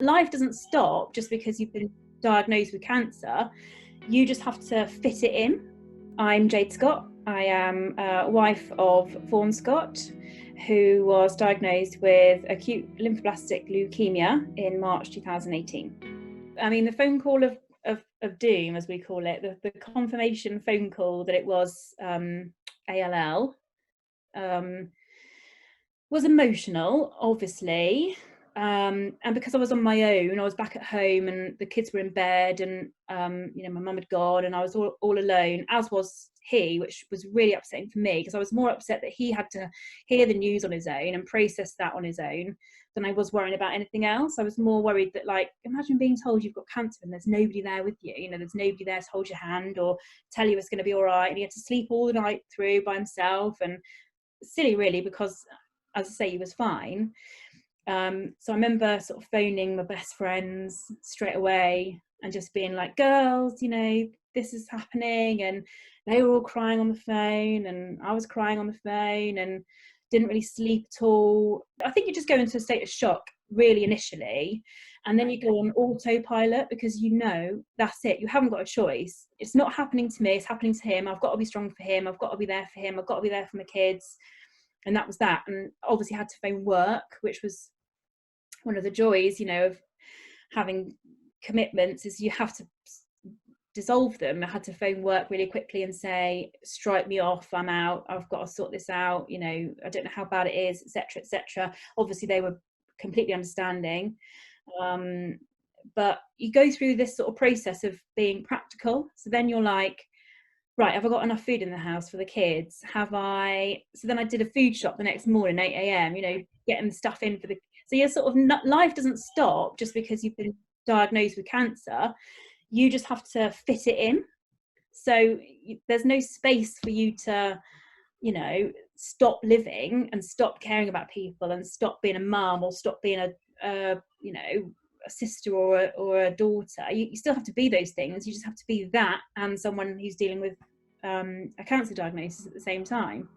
Life doesn't stop just because you've been diagnosed with cancer. You just have to fit it in. I'm Jade Scott. I am wife of Vaughn Scott, who was diagnosed with acute lymphoblastic leukemia in March 2018. I mean, the phone call of doom, as we call it, the confirmation phone call that it was ALL, was emotional, obviously. And because I was on my own, I was back at home and the kids were in bed, and my mum had gone and I was all alone, as was he, which was really upsetting for me, because I was more upset that he had to hear the news on his own and process that on his own than I was worrying about anything else. I was more worried that, like, imagine being told you've got cancer and there's nobody there with you, there's nobody there to hold your hand or tell you it's going to be all right, and he had to sleep all the night through by himself. And silly really, because as I say, he was fine. So I remember sort of phoning my best friends straight away and just being like, girls, this is happening. And they were all crying on the phone and I was crying on the phone and didn't really sleep at all. I think you just go into a state of shock really initially, and then you go on autopilot because that's it. You haven't got a choice. It's not happening to me, it's happening to him. I've got to be strong for him. I've got to be there for him. I've got to be there for my kids. And that was that. And obviously had to phone work, which was one of the joys, of having commitments, is you have to dissolve them. I had to phone work really quickly and say, strike me off, I'm out, I've got to sort this out, I don't know how bad it is, etc., etc. Obviously they were completely understanding, but you go through this sort of process of being practical. So then you're like, right, have I got enough food in the house for the kids? So then I did a food shop the next morning, 8 a.m, getting stuff in for the, so you're sort of, life doesn't stop just because you've been diagnosed with cancer. You just have to fit it in. So there's no space for you to, stop living and stop caring about people and stop being a mum or stop being a sister or a daughter. You still have to be those things. You just have to be that and someone who's dealing with a cancer diagnosis at the same time.